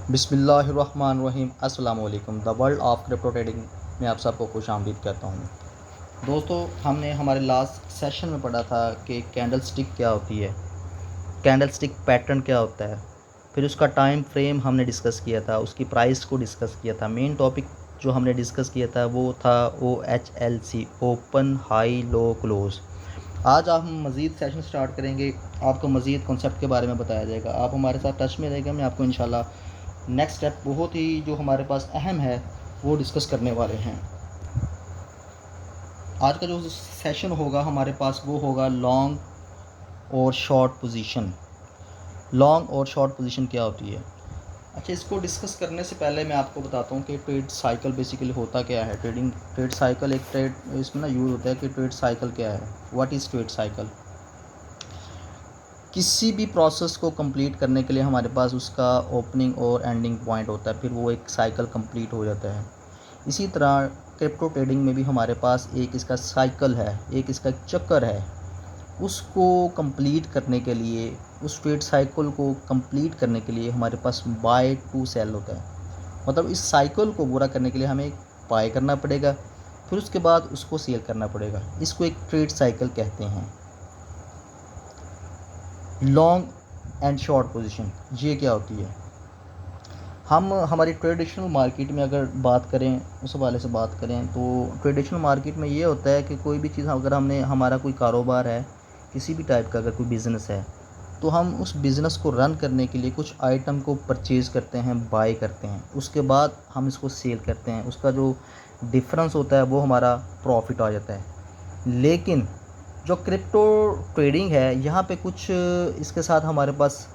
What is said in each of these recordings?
बिस्मिल्लाहिर्रहमानिर्रहीम। अस्सलाम वालेकुम। The world of crypto trading में आप सबको खुश आमदीद कहता हूँ। दोस्तों, हमने हमारे लास्ट सेशन में पढ़ा था कि कैंडल स्टिक क्या होती है, कैंडल स्टिक पैटर्न क्या होता है, फिर उसका टाइम फ्रेम हमने डिस्कस किया था, उसकी प्राइस को डिस्कस किया था। मेन टॉपिक जो हमने डिस्कस किया था वो था OHLC, open high low close. आज आप हम मज़ीद सेशन स्टार्ट करेंगे, आपको मज़ीद कॉन्सेप्ट के बारे में बताया जाएगा। आप हमारे साथ टच में रहेंगे, मैं आपको इंशाल्लाह नेक्स्ट स्टेप बहुत ही जो हमारे पास अहम है वो डिस्कस करने वाले हैं। आज का जो सेशन होगा हमारे पास वो होगा लॉन्ग और शॉर्ट पोजीशन। लॉन्ग और शॉर्ट पोजीशन क्या होती है? अच्छा, इसको डिस्कस करने से पहले मैं आपको बताता हूँ कि ट्रेड साइकिल बेसिकली होता क्या है। ट्रेड साइकिल एक ट्रेड इसमें ना यूज़ होता है कि ट्रेड साइकिल क्या है, व्हाट इज़ ट्रेड साइकिल। किसी भी प्रोसेस को कंप्लीट करने के लिए हमारे पास उसका ओपनिंग और एंडिंग पॉइंट होता है, फिर वो एक साइकिल कंप्लीट हो जाता है। इसी तरह क्रिप्टो ट्रेडिंग में भी हमारे पास एक इसका साइकिल है, एक इसका चक्कर है। उसको कंप्लीट करने के लिए, उस ट्रेड साइकिल को कंप्लीट करने के लिए हमारे पास बाय टू सेल होता है। मतलब इस साइकिल को पूरा करने के लिए हमें बाय करना पड़ेगा, फिर उसके बाद उसको सेल करना पड़ेगा। इसको एक ट्रेड साइकिल कहते हैं। लॉन्ग एंड शॉर्ट पोजीशन ये क्या होती है? हम हमारी ट्रेडिशनल मार्केट में अगर बात करें, उस हवाले से बात करें तो ट्रेडिशनल मार्केट में ये होता है कि कोई भी चीज़ अगर हमारा कोई कारोबार है, किसी भी टाइप का अगर कोई बिज़नेस है, तो हम उस बिज़नेस को रन करने के लिए कुछ आइटम को परचेज़ करते हैं, बाय करते हैं, उसके बाद हम इसको सेल करते हैं। उसका जो डिफरेंस होता है वो हमारा प्रॉफिट आ जाता है। लेकिन जो क्रिप्टो ट्रेडिंग है, यहाँ पे कुछ इसके साथ हमारे पास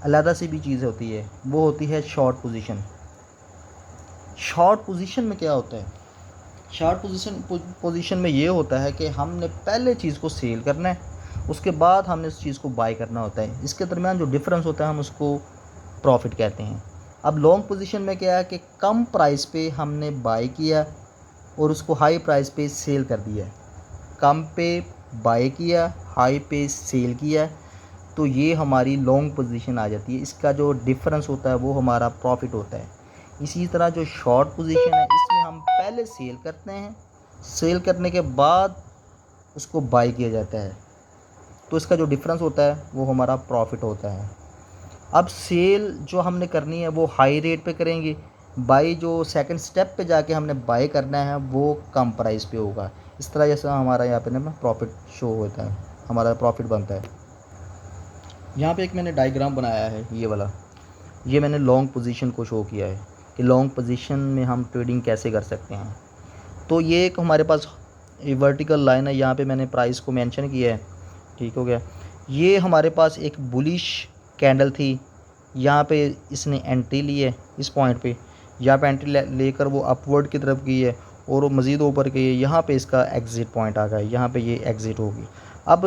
अलग सी भी चीज़ होती है, वो होती है शॉर्ट पोजीशन। शॉर्ट पोजीशन में क्या होता है? शॉर्ट पोजीशन में ये होता है कि हमने पहले चीज़ को सेल करना है, उसके बाद हमने उस चीज़ को बाय करना होता है। इसके दरमियान जो डिफरेंस होता है हम उसको प्रॉफिट कहते हैं। अब लॉन्ग पोजीशन में क्या है कि कम प्राइस पे हमने बाय किया और उसको हाई प्राइस पे सेल कर दिया। कम पे बाय किया, हाई पे सेल किया, तो ये हमारी लॉन्ग पोजीशन आ जाती है। इसका जो डिफरेंस होता है वो हमारा प्रॉफिट होता है। इसी तरह जो शॉर्ट पोजीशन है, इसमें हम पहले सेल करते हैं, सेल करने के बाद उसको बाय किया जाता है, तो इसका जो डिफरेंस होता है वो हमारा प्रॉफिट होता है। अब सेल जो हमने करनी है वो हाई रेट पे करेंगे, बाई जो सेकंड स्टेप पे जाके हमने बाय करना है वो कम प्राइस पे होगा। इस तरह जैसा हमारा यहाँ पे ना प्रॉफिट शो होता है, हमारा प्रॉफिट बनता है। यहाँ पे एक मैंने डायग्राम बनाया है, ये वाला, ये मैंने लॉन्ग पोजीशन को शो किया है कि लॉन्ग पोजीशन में हम ट्रेडिंग कैसे कर सकते हैं। तो ये एक हमारे पास वर्टिकल लाइन है, यहाँ पे मैंने प्राइस को मेंशन किया है, ठीक हो गया। ये हमारे पास एक बुलिश कैंडल थी, यहाँ पे इसने एंट्री ली है इस पॉइंट पे, यहाँ पे एंट्री लेकर वो अपवर्ड की तरफ गई है और वो मज़ीद ऊपर गई है। यहाँ पे इसका एग्ज़िट पॉइंट आ गया, यहाँ पे ये एग्ज़िट होगी। अब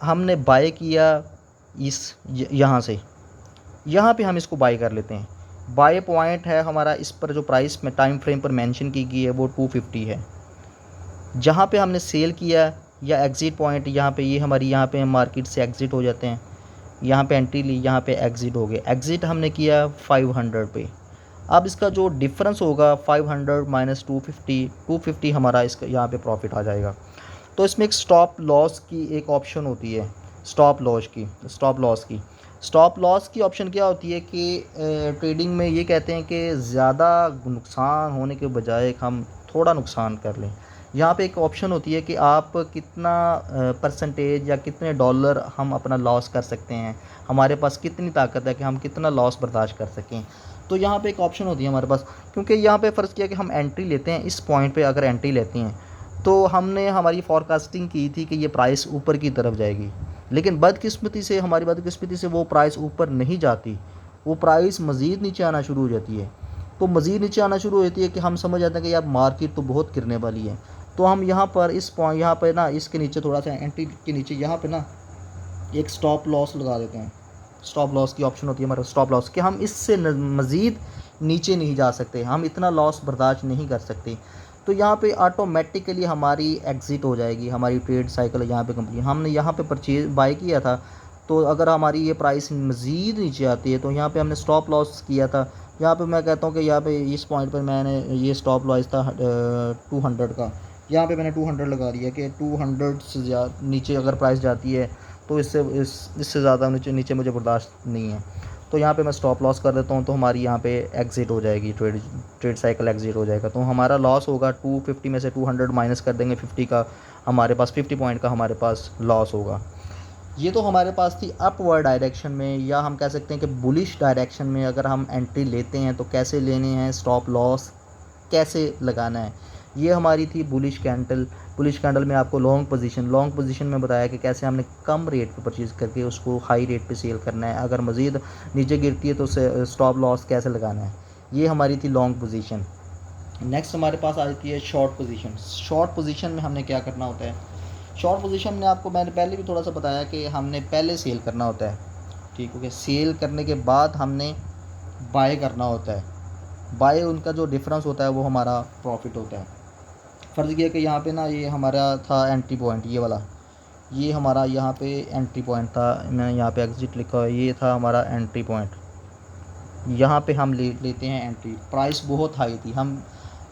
हमने बाय किया इस यहाँ से, यहाँ पे हम इसको बाय कर लेते हैं। बाय पॉइंट है हमारा, इस पर जो प्राइस में टाइम फ्रेम पर मेंशन की गई है वो 250 है। जहाँ पे हमने सेल किया या एग्ज़िट पॉइंट, यहाँ पे ये हमारी, यहाँ पे हम मार्केट से एग्ज़िट हो जाते हैं। यहाँ पे एंट्री ली, यहाँ पे एग्ज़िट हो गए। एग्ज़िट हमने किया 500 पे। अब इसका जो डिफरेंस होगा 500 माइनस 250 हमारा इसका यहाँ पे प्रॉफिट आ जाएगा। तो इसमें एक स्टॉप लॉस की एक ऑप्शन होती है, स्टॉप लॉस की ऑप्शन क्या होती है कि ट्रेडिंग में ये कहते हैं कि ज़्यादा नुकसान होने के बजाय हम थोड़ा नुकसान कर लें। यहाँ पे एक ऑप्शन होती है कि आप कितना परसेंटेज या कितने डॉलर हम अपना लॉस कर सकते हैं, हमारे पास कितनी ताकत है कि हम कितना लॉस बर्दाश्त कर सकें। तो यहाँ पे एक ऑप्शन होती है हमारे पास, क्योंकि यहाँ पे फ़र्ज़ किया कि हम एंट्री लेते हैं, इस पॉइंट पे अगर एंट्री लेते हैं तो हमने हमारी फॉरकास्टिंग की थी कि ये प्राइस ऊपर की तरफ जाएगी, लेकिन हमारी बदकिस्मती से वो प्राइस ऊपर नहीं जाती, वो प्राइस मज़ीद नीचे आना शुरू हो जाती है। तो मज़ीद नीचे आना शुरू हो जाती है कि हम समझ जाते हैं कि यार मार्केट तो बहुत गिरने वाली है। तो हम यहाँ पर इस पॉइंट, यहाँ पर ना इसके नीचे थोड़ा सा एंट्री के नीचे यहाँ पे ना एक स्टॉप लॉस लगा देते हैं। स्टॉप लॉस की ऑप्शन होती है हमारे स्टॉप लॉस कि हम इससे मज़ीद नीचे नहीं जा सकते, हम इतना लॉस बर्दाश्त नहीं कर सकते। तो यहाँ पे ऑटोमेटिकली हमारी एग्ज़िट हो जाएगी, हमारी ट्रेड साइकिल यहाँ पे कंप्लीट। हमने यहाँ पे परचेज बाय किया था, तो अगर हमारी ये प्राइस मज़ीद नीचे आती है तो यहाँ पे हमने स्टॉप लॉस किया था, यहाँ पे मैं कहता हूँ कि यहाँ पे इस पॉइंट पर मैंने ये स्टॉप लॉस था 200 का, यहाँ पे मैंने 200 लगा दिया कि 200 से ज़्यादा नीचे अगर प्राइस जाती है तो इससे ज़्यादा नीचे नीचे मुझे बर्दाश्त नहीं है। तो यहाँ पे मैं स्टॉप लॉस कर देता हूँ, तो हमारी यहाँ पे एग्ज़िट हो जाएगी, ट्रेड साइकिल एग्ज़िट हो जाएगा। तो हमारा लॉस होगा 250 में से 200 माइनस कर देंगे 50 का, हमारे पास 50 पॉइंट का हमारे पास लॉस होगा। ये तो हमारे पास थी अपवर्ड डायरेक्शन में, या हम कह सकते हैं कि बुलिश डायरेक्शन में अगर हम एंट्री लेते हैं तो कैसे लेने हैं, स्टॉप लॉस कैसे लगाना है। ये हमारी थी बुलिश कैंडल। बुलिश कैंडल में आपको लॉन्ग पोजीशन में बताया कि कैसे हमने कम रेट पे परचेज़ करके उसको हाई रेट पे सेल करना है, अगर मज़ीद नीचे गिरती है तो स्टॉप लॉस कैसे लगाना है। ये हमारी थी लॉन्ग पोजीशन। नेक्स्ट हमारे पास आ जाती है शॉर्ट पोजीशन। शॉर्ट पोजीशन में हमने क्या करना होता है, शॉर्ट पोजीशन में आपको मैंने पहले भी थोड़ा सा बताया कि हमने पहले सेल करना होता है, ठीक हो गया। सेल करने के बाद हमने बाय करना होता है, बाय उनका जो डिफरेंस होता है वो हमारा प्रॉफिट होता है। फ़र्ज़ किया कि यहाँ पे ना ये हमारा था एंट्री पॉइंट, ये वाला, ये हमारा यहाँ पे एंट्री पॉइंट था, मैं यहाँ पे एग्ज़िट लिखा हुआ है, ये था हमारा एंट्री पॉइंट। यहाँ पे हम लेते हैं एंट्री, प्राइस बहुत हाई थी, हम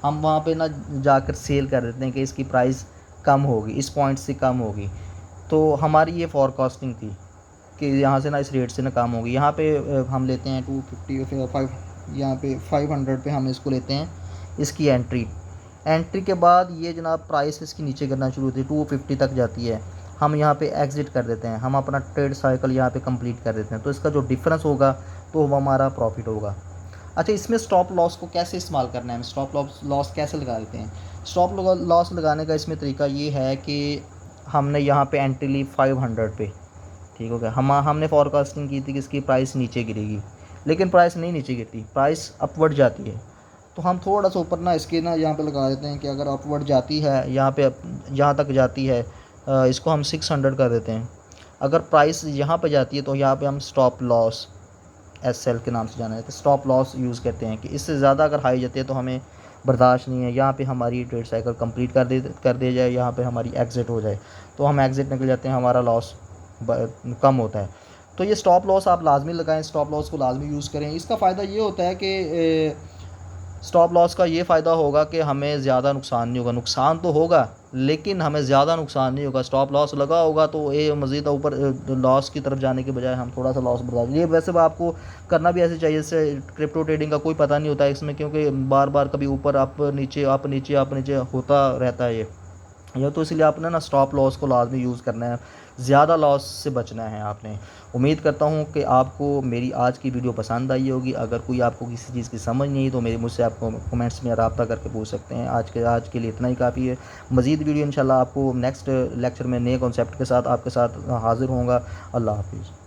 वहाँ पे ना जाकर सेल कर देते हैं कि इसकी प्राइस कम होगी, इस पॉइंट से कम होगी। तो हमारी ये फॉरकास्टिंग थी कि यहाँ से ना इस रेट से ना कम होगी। यहाँ पे हम लेते हैं 250 फिर 5, यहाँ पे 500 पे हम इसको लेते हैं, इसकी एंट्री के बाद ये जनाब प्राइस इसकी नीचे गिरना शुरू होती है, 250 तक जाती है, हम यहाँ पे एग्ज़िट कर देते हैं, हम अपना ट्रेड साइकिल यहाँ पे कंप्लीट कर देते हैं। तो इसका जो डिफरेंस होगा तो वो हमारा प्रॉफिट होगा। अच्छा, इसमें स्टॉप लॉस को कैसे इस्तेमाल करना है, हम स्टॉप लॉस कैसे लगा देते हैं। स्टॉप लॉस लगाने का इसमें तरीका ये है कि हमने यहाँ पे एंट्री ली 500 पे, ठीक हो गया। हमने फॉरकास्टिंग की थी कि इसकी प्राइस नीचे गिरेगी, लेकिन प्राइस नहीं नीचे गिरती, प्राइस अपवर्ड जाती है। तो हम थोड़ा सा ऊपर ना इसके ना यहाँ पे लगा देते हैं कि अगर अपवर्ड जाती है यहाँ पे, यहाँ तक जाती है, इसको हम 600 कर देते हैं। अगर प्राइस यहाँ पे जाती है तो यहाँ पे हम स्टॉप लॉस SL के नाम से जाना जाता है, स्टॉप लॉस यूज़ करते हैं कि इससे ज़्यादा अगर हाई जाती है तो हमें बर्दाश्त नहीं है, यहाँ पे हमारी ट्रेड साइकिल कंप्लीट कर दिया जाए, यहाँ पे हमारी एग्ज़िट हो जाए, तो हम एग्ज़िट निकल जाते हैं, हमारा लॉस कम होता है। तो ये स्टॉप लॉस आप लाजमी लगाएं, स्टॉप लॉस को लाजमी यूज़ करें। इसका फ़ायदा ये होता है कि स्टॉप लॉस का ये फ़ायदा होगा कि हमें ज़्यादा नुकसान नहीं होगा, नुकसान तो होगा लेकिन हमें ज़्यादा नुकसान नहीं होगा। स्टॉप लॉस लगा होगा तो ये मज़ीद ऊपर लॉस की तरफ जाने के बजाय हम थोड़ा सा लॉस बर्दाश्त, ये वैसे आपको करना भी ऐसे चाहिए। जैसे क्रिप्टो ट्रेडिंग का कोई पता नहीं होता है इसमें, क्योंकि बार बार कभी ऊपर अप नीचे अप नीचे अप नीचे होता रहता है ये तो इसलिए आपने ना स्टॉप लॉस को लाजमी यूज़ करना है, ज़्यादा लॉस से बचना है आपने। उम्मीद करता हूँ कि आपको मेरी आज की वीडियो पसंद आई होगी। अगर कोई आपको किसी चीज़ की समझ नहीं आई तो मुझसे आप कमेंट्स में रब्ता करके पूछ सकते हैं। आज के लिए इतना ही काफ़ी है। मज़ीद वीडियो इंशाल्लाह आपको नेक्स्ट लेक्चर में नए कॉन्सेप्ट के साथ आपके साथ हाज़िर होऊंगा। अल्लाह हाफिज़।